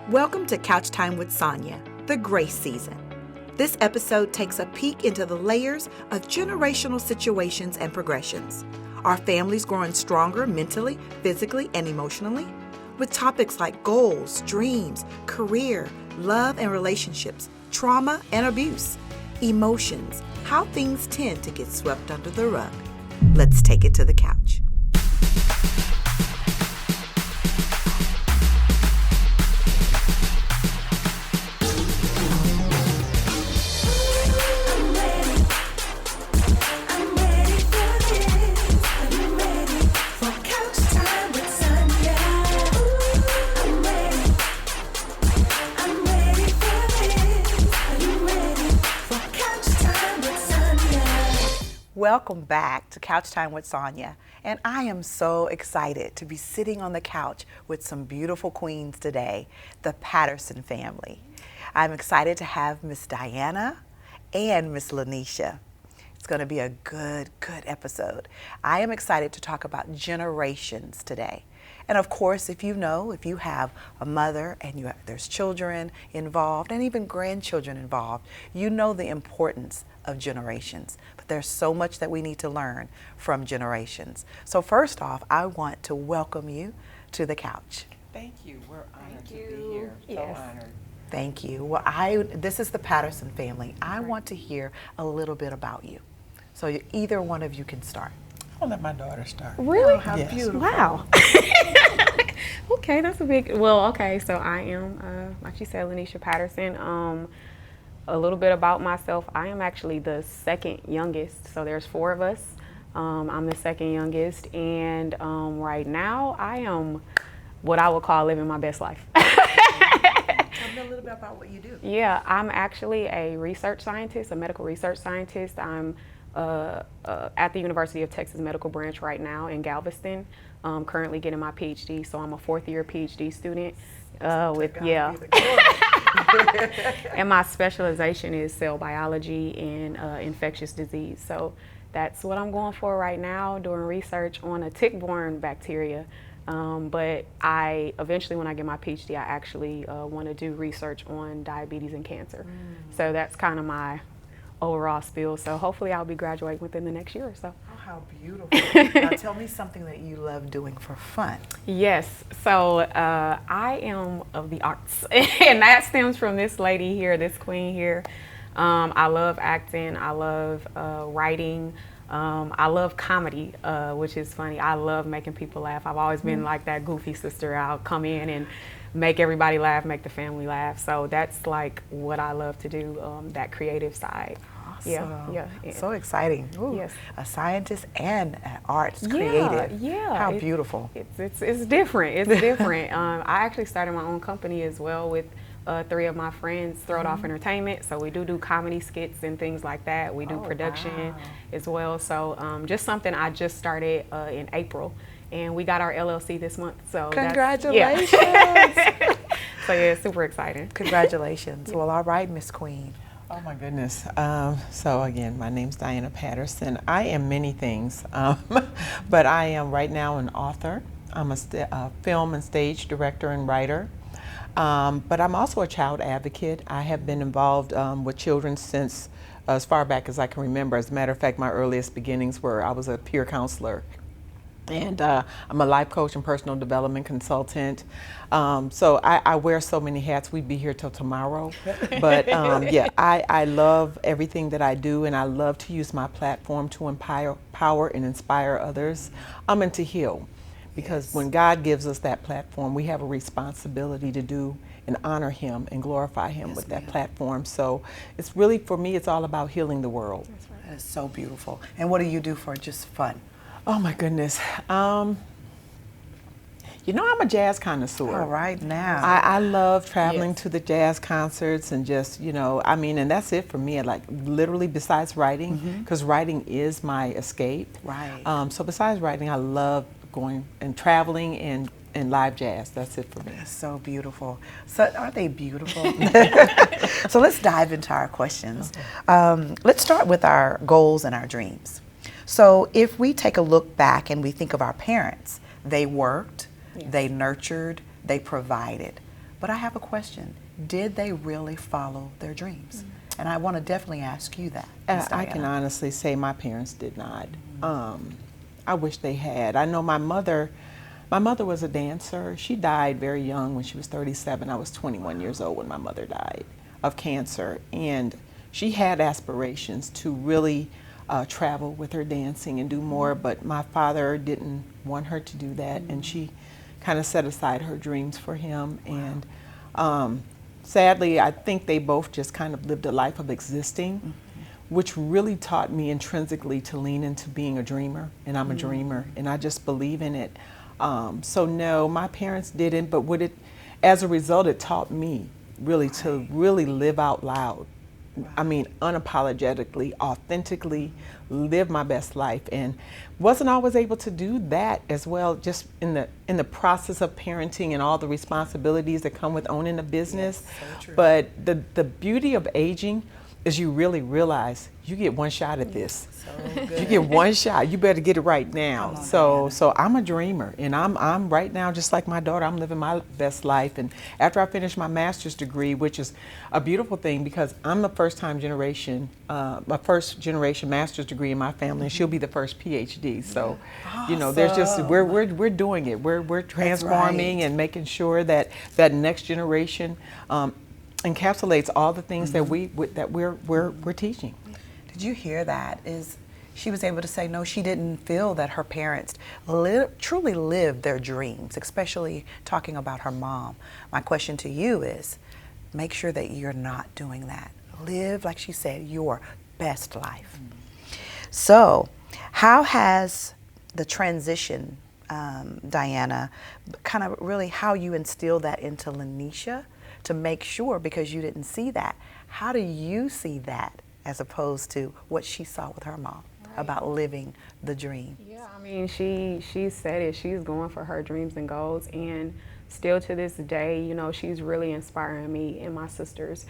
Welcome to Couch Time with Sonja, the grace season. This episode takes a peek into the layers of generational situations and progressions. Are families growing stronger mentally, physically, and emotionally? With topics like goals, dreams, career, love and relationships, trauma and abuse, emotions, how things tend to get swept under the rug. Let's take it to the couch. Welcome back to Couch Time with Sonja, and I am so excited to be sitting on the couch with some beautiful queens today, the Patterson family. I'm excited to have Miss Diana and Miss Lanisha. It's going to be a good episode. I am excited to talk about generations today. And of course, if you have a mother and there's children involved and even grandchildren involved, you know the importance of generations. But there's so much that we need to learn from generations. So first off, I want to welcome you to the couch. Thank you. We're honored to be here. Yes. So honored. Thank you. Well, this is the Patterson family. I want to hear a little bit about you. So either one of you can start. I'll let my daughter start. Really? Oh, how Yes. beautiful. Wow. Okay, that's a big, so I am, like you said, Lanisha Patterson. A little bit about myself. I am actually the second youngest, so there's four of us. I'm the second youngest, and right now I am what I would call living my best life. Tell me a little bit about what you do. Yeah, I'm actually a research scientist, a medical research scientist. I'm at the University of Texas Medical Branch right now in Galveston. Currently getting my PhD, so I'm a fourth-year PhD student. And my specialization is cell biology and infectious disease. So that's what I'm going for right now, doing research on a tick-borne bacteria. But eventually, when I get my PhD, I actually want to do research on diabetes and cancer. So that's kind of my overall spiel. So hopefully I'll be graduating within the next year or so. Oh, how beautiful. Now tell me something that you love doing for fun. Yes, so I am of the arts, and that stems from this lady here, this queen here. I love acting, I love writing, I love comedy, which is funny. I love making people laugh. I've always been like that goofy sister. I'll come in and make everybody laugh, make the family laugh. So that's like what I love to do, that creative side. Awesome. Yeah. So exciting. Ooh, Yes. A scientist and an arts creative. Yeah. How beautiful. It's different. It's different. I actually started my own company as well with three of my friends, Throw It Off Entertainment. So we do comedy skits and things like that. We do production as well. So just something I just started in April. And we got our LLC this month. So Congratulations. So yeah, it's super exciting. Congratulations. Well, all right, Miss Queen. Oh my goodness. So again, my name's Diana Patterson. I am many things, but I am right now an author. I'm a film and stage director and writer. But I'm also a child advocate. I have been involved with children since as far back as I can remember. As a matter of fact, my earliest beginnings were I was a peer counselor. And I'm a life coach and personal development consultant. So I wear so many hats. We'd be here till tomorrow. But I love everything that I do, and I love to use my platform to empower and inspire others and to heal. Because when God gives us that platform, we have a responsibility to do and honor Him and glorify Him with that platform. So it's really, for me, it's all about healing the world. That's right. That is so beautiful. And what do you do for just fun? Oh my goodness. I'm a jazz connoisseur. All right, now. I love traveling to the jazz concerts and just, and that's it for me. Like literally besides writing, because writing is my escape. Right. So besides writing, I love going and traveling and live jazz. That's it for me. That's so beautiful. So aren't they beautiful? So let's dive into our questions. Let's start with our goals and our dreams. So if we take a look back and we think of our parents, they worked, they nurtured, they provided. But I have a question. Did they really follow their dreams? And I want to definitely ask you that, Ms. I can Diana. honestly say my parents did not. I wish they had. I know my mother was a dancer. She died very young when she was 37. I was 21 years old when my mother died of cancer. And she had aspirations to really travel with her dancing and do more, but my father didn't want her to do that, and she kind of set aside her dreams for him. And sadly, I think they both just kind of lived a life of existing, which really taught me intrinsically to lean into being a dreamer, and I'm a dreamer, and I just believe in it. So no, my parents didn't, but as a result, it taught me really to really live out loud. I mean, unapologetically, authentically live my best life, and wasn't always able to do that as well, just in the process of parenting and all the responsibilities that come with owning a business. Yes, so true. But the beauty of aging is you really realize you get one shot at this. So good. You get one shot. You better get it right now. Come on, So Diana. so I'm a dreamer, and I'm right now just like my daughter. I'm living my best life. And after I finish my master's degree, which is a beautiful thing because I'm the first generation master's degree in my family, and she'll be the first PhD. So, you know, there's just we're doing it. We're transforming and making sure that that next generation encapsulates all the things that we're teaching. Did you hear that? She was able to say no, she didn't feel that her parents truly lived their dreams, especially talking about her mom. My question to you is, make sure that you're not doing that. Live, like she said, your best life. So, how has the transition, Diana, kind of really how you instilled that into Lanisha to make sure, because you didn't see that, how do you see that as opposed to what she saw with her mom about living the dream? Yeah, I mean, she said it. She's going for her dreams and goals, and still to this day, you know, she's really inspiring me and my sisters.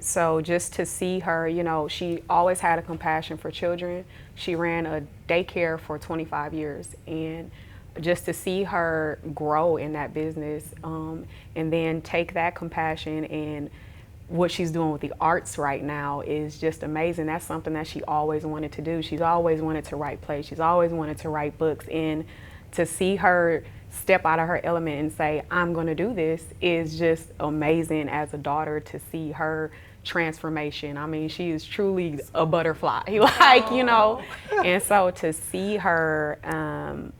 So just to see her, you know, she always had a compassion for children. She ran a daycare for 25 years, and just to see her grow in that business, and then take that compassion and what she's doing with the arts right now is just amazing. That's something that she always wanted to do. She's always wanted to write plays. She's always wanted to write books. And to see her step out of her element and say, I'm going to do this, is just amazing as a daughter to see her transformation. I mean, she is truly a butterfly, like, you know. And so to see her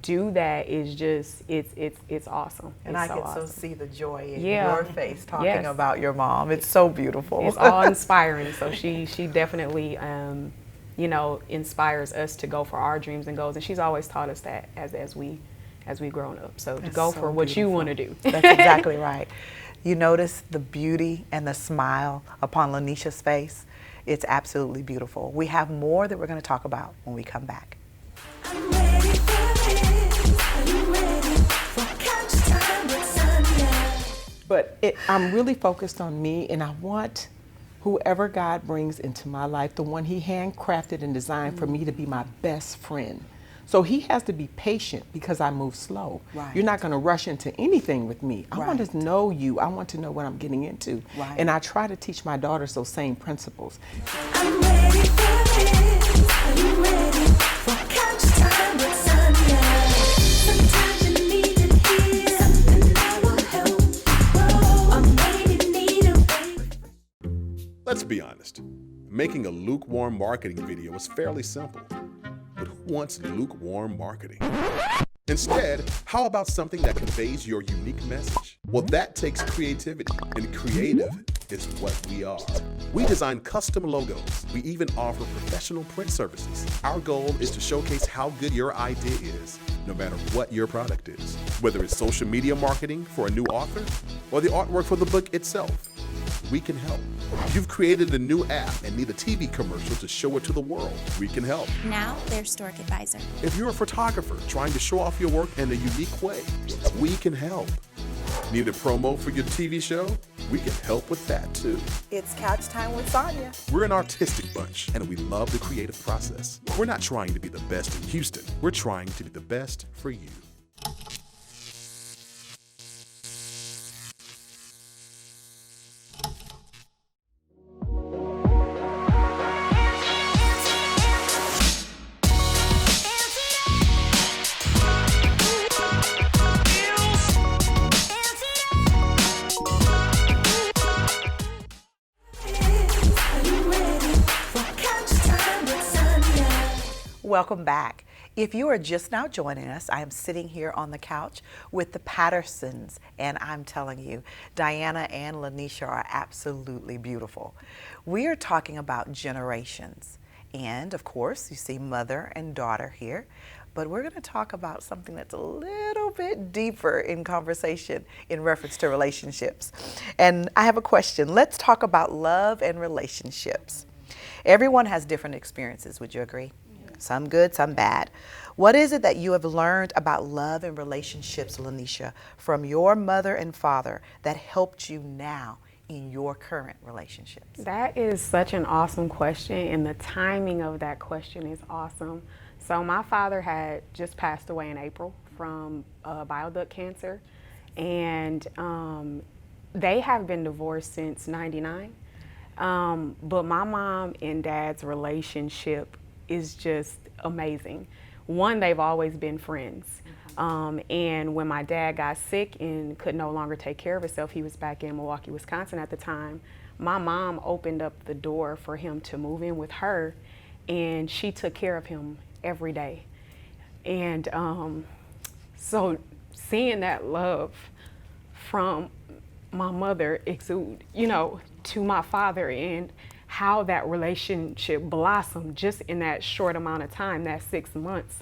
do that is just, it's awesome. And it's I can awesome. so see the joy in Yeah. your face talking Yes. about your mom. It's so beautiful. It's all inspiring. So she definitely, you know, inspires us to go for our dreams and goals. And she's always taught us that as we grown up. So to That's go so for what you beautiful. want to do. That's exactly right. You notice the beauty and the smile upon Lanisha's face. It's absolutely beautiful. We have more that we're going to talk about when we come back. I'm ready for this. Are you ready for couch time with Sonja? But I'm really focused on me, and I want whoever God brings into my life, the one He handcrafted and designed for me to be my best friend. So He has to be patient because I move slow. Right. You're not going to rush into anything with me. I want Right. to know you. I want to know what I'm getting into. Right. And I try to teach my daughters those same principles. I'm ready for this. Are you ready for couch time with Sonja? Sometimes you need to hear something that will help. Oh, or maybe need a break. Let's be honest. Making a lukewarm marketing video is fairly simple. But who wants lukewarm marketing? Instead, how about something that conveys your unique message? Well, that takes creativity, and creative is what we are. We design custom logos. We even offer professional print services. Our goal is to showcase how good your idea is, no matter what your product is. Whether it's social media marketing for a new author or the artwork for the book itself, we can help. You've created a new app and need a TV commercial to show it to the world. We can help. Now they're Stork Advisor. If you're a photographer trying to show off your work in a unique way, we can help. Need a promo for your TV show? We can help with that too. It's Couch Time with Sonja. We're an artistic bunch and we love the creative process. We're not trying to be the best in Houston. We're trying to be the best for you. Welcome back. If you are just now joining us, I am sitting here on the couch with the Pattersons, and I'm telling you, Diana and Lanisha are absolutely beautiful. We are talking about generations, and of course, you see mother and daughter here, but we're going to talk about something that's a little bit deeper in conversation in reference to relationships. And I have a question. Let's talk about love and relationships. Everyone has different experiences, would you agree? Some good, some bad. What is it that you have learned about love and relationships, Lanisha, from your mother and father that helped you now in your current relationships? That is such an awesome question, and the timing of that question is awesome. So my father had just passed away in April from bile duct cancer, and they have been divorced since '99. But my mom and dad's relationship is just amazing. One, they've always been friends. And when my dad got sick and could no longer take care of himself, he was back in Milwaukee, Wisconsin at the time. My mom opened up the door for him to move in with her, and she took care of him every day. And so seeing that love from my mother exude, to my father, and how that relationship blossomed just in that short amount of time, that 6 months,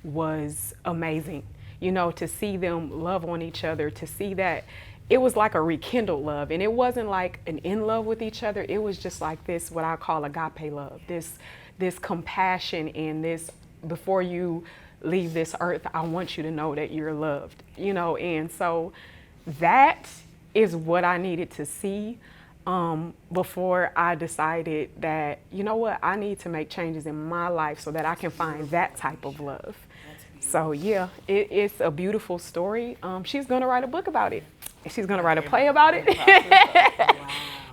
was amazing. To see them love on each other, to see that it was like a rekindled love, and it wasn't like an in love with each other. It was just like this, what I call agape love, this compassion, and this, before you leave this earth, I want you to know that you're loved, and so that is what I needed to see before I decided that, I need to make changes in my life so that I can find that type of love. So yeah, it's a beautiful story. She's gonna write a book about it. She's gonna write a play about it.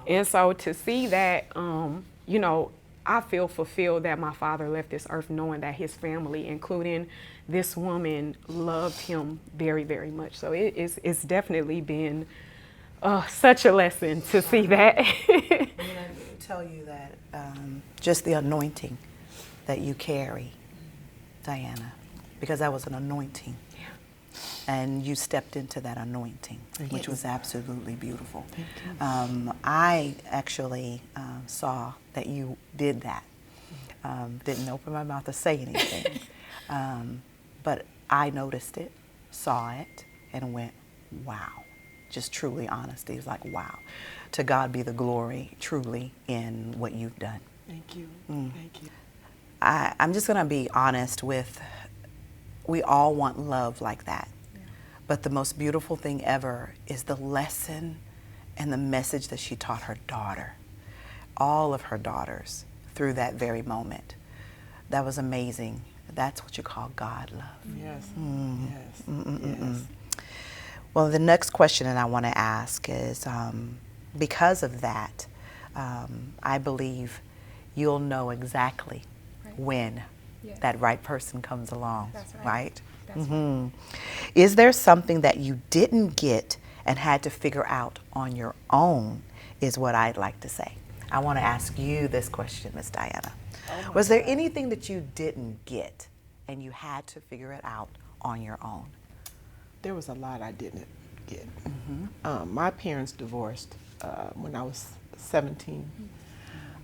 And so to see that, I feel fulfilled that my father left this earth knowing that his family, including this woman, loved him very, very much. So it's definitely been such a lesson to see that. I'm going to tell you that just the anointing that you carry, Diana, because that was an anointing. Yeah. And you stepped into that anointing, which was absolutely beautiful. Thank you. I actually saw that you did that. Didn't open my mouth to say anything. But I noticed it, saw it, and went, wow. Just truly honesty. It's like, wow. To God be the glory, truly, in what you've done. Thank you. Thank you. I'm just going to be honest with, we all want love like that. Yeah. But the most beautiful thing ever is the lesson and the message that she taught her daughter, all of her daughters, through that very moment. That was amazing. That's what you call God love. Yes. Yes. Yes. Well, the next question that I want to ask is, because of that, I believe you'll know exactly when that right person comes along. That's right. Right? That's right. Is there something that you didn't get and had to figure out on your own, is what I'd like to say. I want to ask you this question, Miss Diana. Was there anything that you didn't get and you had to figure it out on your own? There was a lot I didn't get. My parents divorced when I was 17.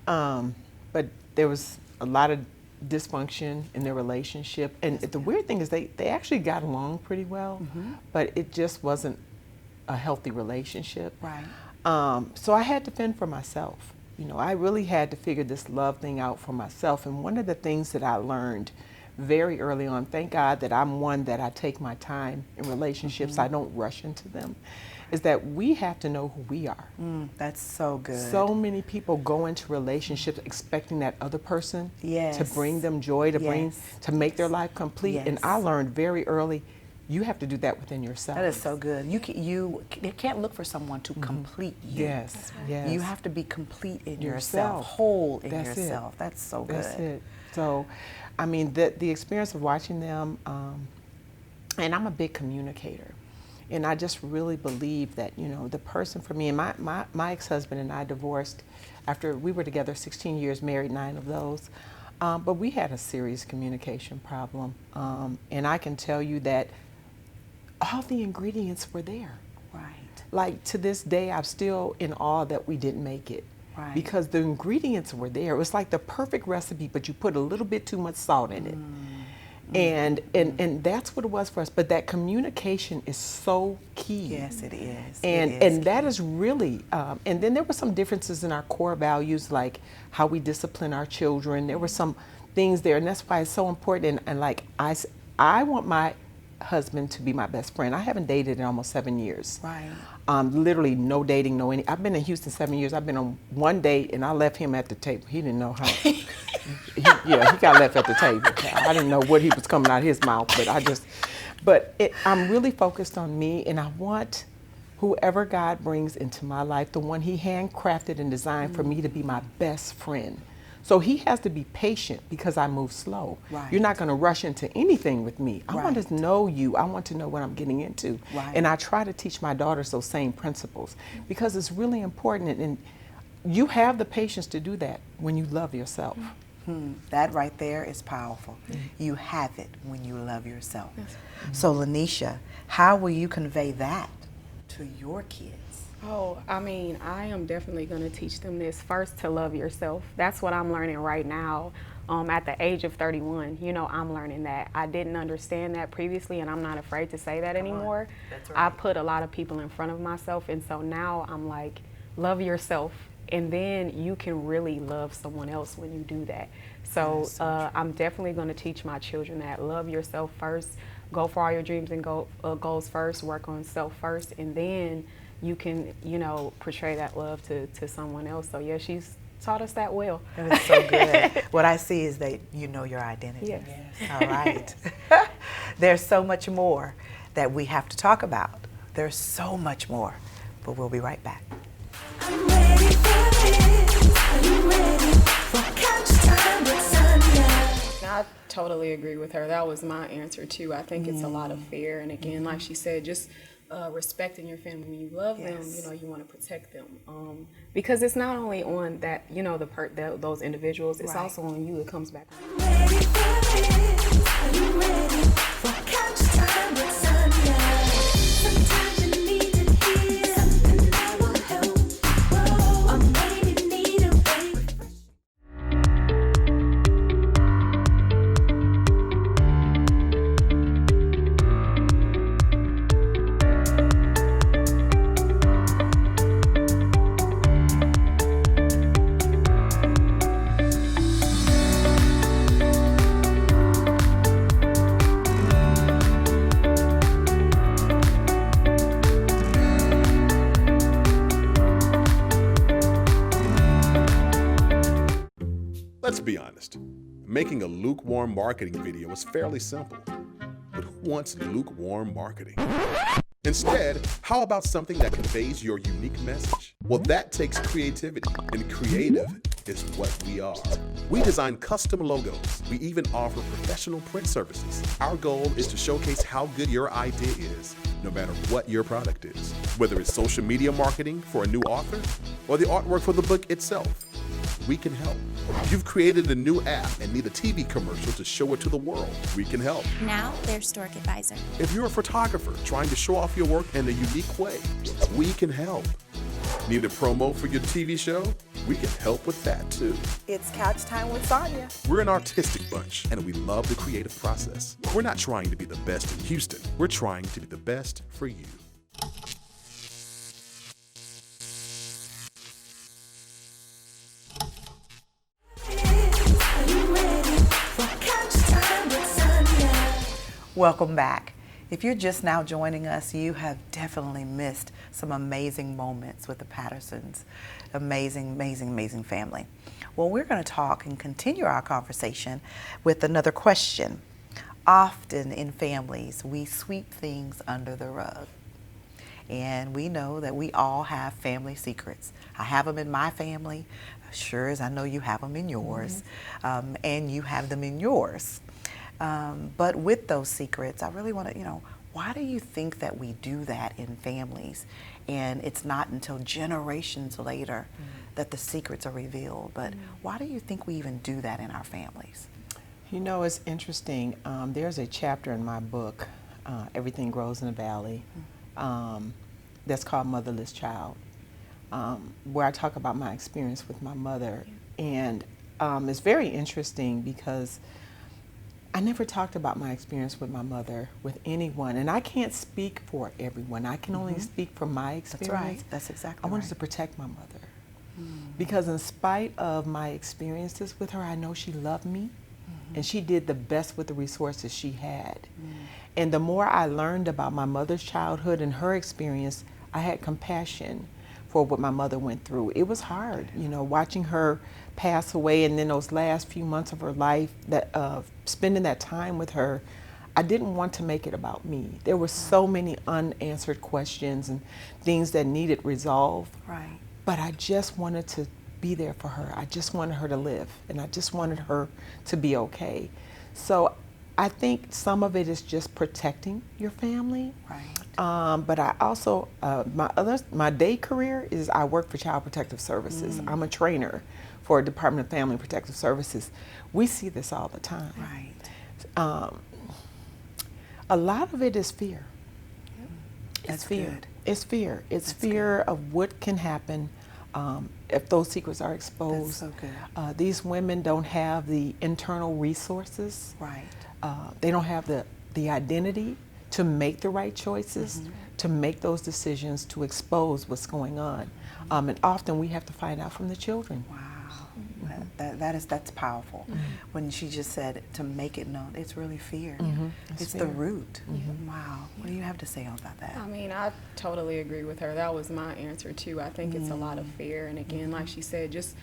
But there was a lot of dysfunction in their relationship. And the weird thing is they actually got along pretty well, but it just wasn't a healthy relationship. Right. So I had to fend for myself. I really had to figure this love thing out for myself. And one of the things that I learned very early on, thank God that I'm one that I take my time in relationships, I don't rush into them, is that we have to know who we are. That's so good. So many people go into relationships expecting that other person to bring them joy, to make their life complete. And I learned very early, you have to do that within yourself. That is so good. You can't look for someone to complete you. Yes, yes. You have to be complete in yourself, whole in yourself. That's so good. That's it. So, I mean, the experience of watching them, and I'm a big communicator. And I just really believe that, the person for me, and my ex-husband and I divorced after we were together 16 years, married 9 of those. But we had a serious communication problem. And I can tell you that all the ingredients were there. Right. Like to this day, I'm still in awe that we didn't make it. Right. Because the ingredients were there. It was like the perfect recipe, but you put a little bit too much salt in it. And that's what it was for us. But that communication is so key. Yes, it is. And that is really, and then there were some differences in our core values, like how we discipline our children. There were some things there, and that's why it's so important. And like I want my husband to be my best friend. I haven't dated in almost 7 years. Right. Literally no dating, no any. I've been in Houston 7 years. I've been on one date, and I left him at the table. He didn't know how. he got left at the table. I didn't know what he was coming out of his mouth, but I'm really focused on me, and I want whoever God brings into my life, the one He handcrafted and designed for me to be my best friend. So he has to be patient because I move slow. Right. You're not going to rush into anything with me. I want Right. to know you. I want to know what I'm getting into. Right. And I try to teach my daughters those same principles because it's really important. And you have the patience to do that when you love yourself. That right there is powerful. You have it when you love yourself. So Lanisha, how will you convey that to your kids? Oh, I mean, I am definitely going to teach them this first, to love yourself. That's what I'm learning right now. At the age of 31, I'm learning that. I didn't understand that previously, and I'm not afraid to say that anymore. That's I right. put a lot of people in front of myself, and so now I'm like, love yourself, and then you can really love someone else when you do that. So, I'm definitely going to teach my children that. Love yourself first. Go for all your dreams and goals first. Work on self first, and then you can, portray that love to someone else. So yeah, she's taught us that well. That is so good. What I see is that you know your identity. Yes. All right. There's so much more that we have to talk about. There's so much more, but we'll be right back. I'm ready for this. Are you ready for couch time with Sonja? I totally agree with her. That was my answer too. I think it's a lot of fear, and again, like she said, just respecting your family. When you love them, you want to protect them, because it's not only on that, those individuals. It's Right. also on you. It comes back. Ready for this? Are you ready for couch time with Sonja? Sometimes you need to hear something that will help. Or maybe need a refresh. Let's be honest. Making a lukewarm marketing video is fairly simple. But who wants lukewarm marketing? Instead, how about something that conveys your unique message? Well, that takes creativity, and creative is what we are. We design custom logos. We even offer professional print services. Our goal is to showcase how good your idea is, no matter what your product is. Whether it's social media marketing for a new author or the artwork for the book itself, we can help. You've created a new app and need a TV commercial to show it to the world. We can help. Now their Stork Advisor. If you're a photographer trying to show off your work in a unique way, we can help. Need a promo for your TV show? We can help with that too. It's Couch Time with Sonja. We're an artistic bunch and we love the creative process. We're not trying to be the best in Houston. We're trying to be the best for you. Are you ready for couch time with Sonja? Welcome back. If you're just now joining us, you have definitely missed some amazing moments with the Pattersons. Amazing, amazing, amazing family. Well, we're going to talk and continue our conversation with another question. Often in families, we sweep things under the rug. And we know that we all have family secrets. I have them in my family, sure as I know you have them in yours, and you have them in yours. But with those secrets, I really want to, Why do you think that we do that in families? And it's not until generations later that the secrets are revealed. But why do you think we even do that in our families? You know, it's interesting. There's a chapter in my book, Everything Grows in the Valley, that's called Motherless Child, where I talk about my experience with my mother. And it's very interesting because I never talked about my experience with my mother with anyone, and I can't speak for everyone. I can only speak from my experience. That's right. That's exactly I wanted right. to protect my mother because in spite of my experiences with her, I know she loved me, and she did the best with the resources she had. And the more I learned about my mother's childhood and her experience, I had compassion for what my mother went through. It was hard, you know, watching her pass away, and then those last few months of her life, that spending that time with her, I didn't want to make it about me. There were so many unanswered questions and things that needed resolve. Right. But I just wanted to be there for her. I just wanted her to live, and I just wanted her to be okay. So I think some of it is just protecting your family. Right. But I also, my day career is I work for Child Protective Services. I'm a trainer for Department of Family and Protective Services. We see this all the time. Right. A lot of it is fear. It's That's fear. good. It's fear. It's That's fear of what can happen if those secrets are exposed. That's so good. These women don't have the internal resources. Right. They don't have the identity to make the right choices, to make those decisions, to expose what's going on. And often we have to find out from the children. Wow. That's powerful. When she just said to make it known, it's really fear. It's the fear. root. Wow. What do you have to say about that? I mean, I totally agree with her. That was my answer too. I think it's a lot of fear, and again, like she said, just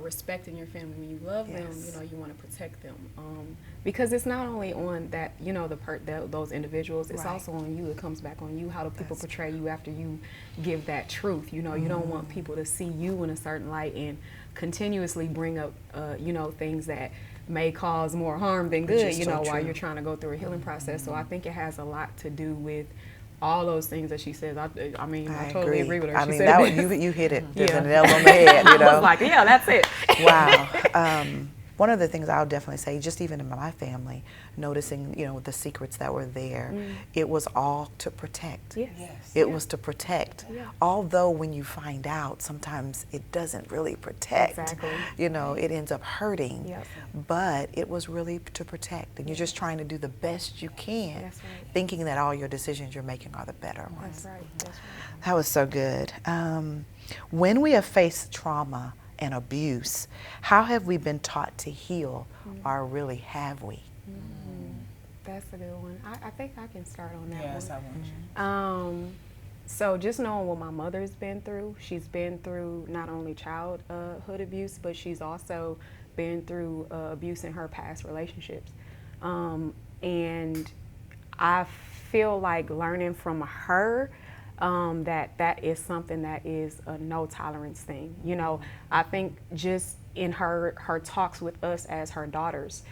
respecting your family. When you love them, you know, you want to protect them, because it's not only on that, you know, those individuals. It's Right. also on you. It comes back on you. How do people portray you after you give that truth? You know, you don't want people to see you in a certain light and continuously bring up, you know, things that may cause more harm than Which good. is You so know, while true. you're trying to go through a healing process. So I think it has a lot to do with all those things that she says. I mean, I totally agree with her. I She mean, said that it. you hit it. Yeah. There's a nail on the head, you know. I was like, yeah, that's it. Wow. One of the things I'll definitely say, just even in my family, noticing, you know, the secrets that were there, it was all to protect. Yes. It was to protect. Yeah. Although when you find out, sometimes it doesn't really protect. Exactly. You know, it ends up hurting. Yep. But it was really to protect. And you're just trying to do the best you can, That's right. thinking that all your decisions you're making are the better ones. That's right. That's right. That was so good. When we have faced trauma and abuse, how have we been taught to heal, or really have we? That's a good one. I think I can start on that Yes, I one. want you. So just knowing what my mother's been through, she's been through not only childhood abuse, but she's also been through abuse in her past relationships. And I feel like learning from her, that is something that is a no tolerance thing. You know, I think just in her talks with us as her daughters,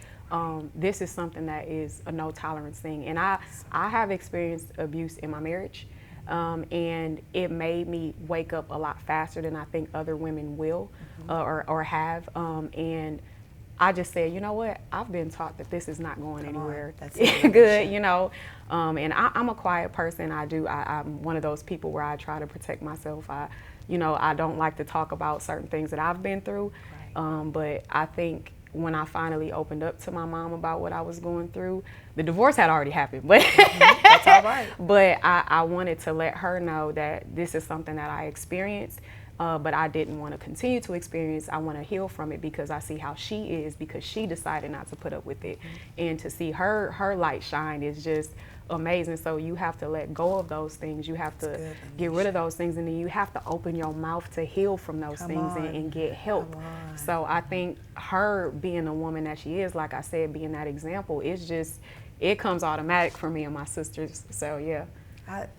this is something that is a no tolerance thing. And I have experienced abuse in my marriage, and it made me wake up a lot faster than I think other women will or have. And I just said, you know what? I've been taught that this is not going anywhere. That's good, you know. And I'm a quiet person. I'm one of those people where I try to protect myself. I don't like to talk about certain things that I've been through. But I think when I finally opened up to my mom about what I was going through, the divorce had already happened. But That's all right. but I wanted to let her know that this is something that I experienced. But I didn't want to continue to experience. I want to heal from it because I see how she is, because she decided not to put up with it. And to see her light shine is just amazing. So you have to let go of those things. You have to get rid of those things, and then you have to open your mouth to heal from those things and get help. So I think her being the woman that she is, like I said, being that example, it comes automatic for me and my sisters. So yeah.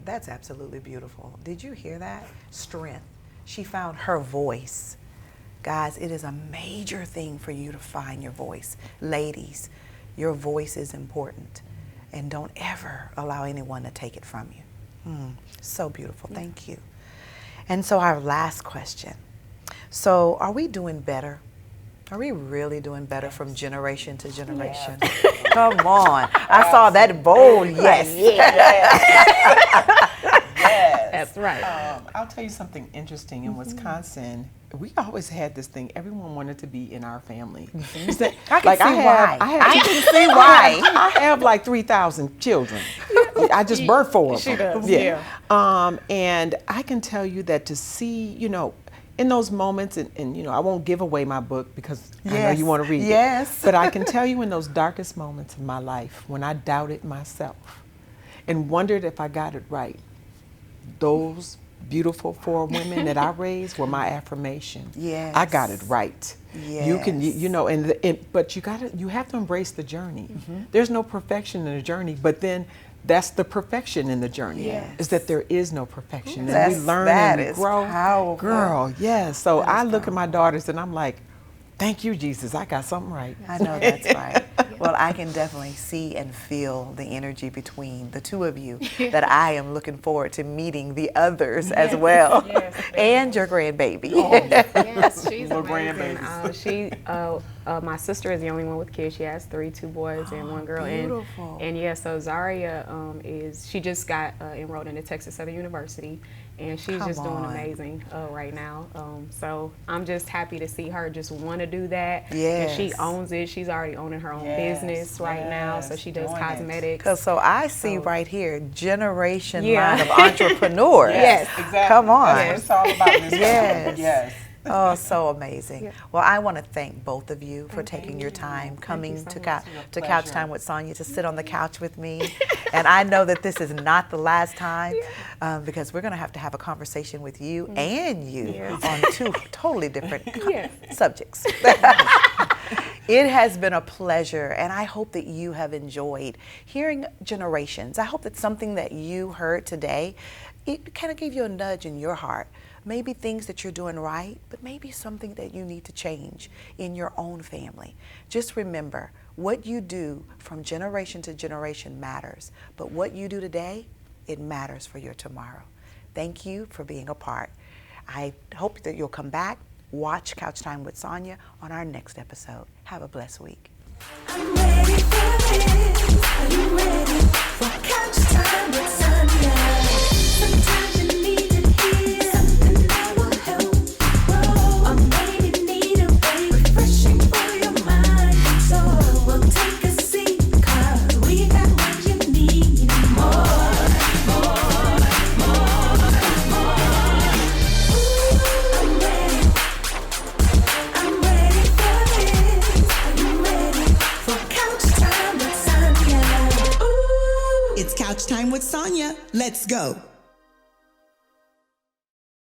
That's absolutely beautiful. Did you hear that? Strength. She found her voice. Guys, it is a major thing for you to find your voice. Ladies, your voice is important. and don't ever allow anyone to take it from you. So beautiful. Thank you. And so our last question. So are we doing better? Are we really doing better from generation to generation? Come on. I saw that bold yes. Yes. That's right. I'll tell you something interesting. In Wisconsin, we always had this thing. Everyone wanted to be in our family. I can see why. I can see why. I have like 3,000 children. I just birthed 4 of them. She does, And I can tell you that to see, in those moments, and I won't give away my book because I know you want to read it. But I can tell you in those darkest moments of my life when I doubted myself and wondered if I got it right, those beautiful 4 women that I raised were my affirmation. Yes. I got it right. Yes. You can, but you have to embrace the journey. There's no perfection in the journey, but then that's the perfection in the journey. Yes. Is that there is no perfection, and That's- we learn that and we is grow. powerful. Girl, yes. So I look at my daughters and I'm like, thank you, Jesus. I got something right. I know that's right. Well, I can definitely see and feel the energy between the two of you that I am looking forward to meeting the others as well. And your grandbaby. Yes, she's Little amazing. grandbabies. My sister is the only one with kids. She has 3, 2 boys and 1 girl. Beautiful. And yeah, so Zaria she just got enrolled into Texas Southern University, and she's Come just doing on. amazing right now. So I'm just happy to see her just want to do that. Yes. And she owns it. She's already owning her own business right now. So she does doing it. cosmetics. So I see right here, generation Yeah. line of entrepreneurs. Yes, exactly. Come on. That's what it's all about in this Yes. family. Yes. Oh, so amazing. Well, I want to thank both of you for taking your time coming so to, much. to Couch Time with Sonja to sit on the couch with me. And I know that this is not the last time because we're going to have a conversation with you and you on 2 totally different subjects. It has been a pleasure, and I hope that you have enjoyed hearing generations. I hope that something that you heard today, it kind of gave you a nudge in your heart. Maybe things that you're doing right, but maybe something that you need to change in your own family. Just remember, what you do from generation to generation matters, but what you do today, it matters for your tomorrow. Thank you for being a part. I hope that you'll come back, watch Couch Time with Sonja on our next episode. Have a blessed week. I'm ready for this. Are you ready for couch time with Sonja? Sometimes you need to hear something that will help. Whoa, or maybe need a way refreshing for your mind. So we'll take a seat, 'cause we got what you need. More. Ooh, I'm ready for this. Are you ready for couch time with Sonja? Ooh. It's Couch Time with Sonja. Let's go.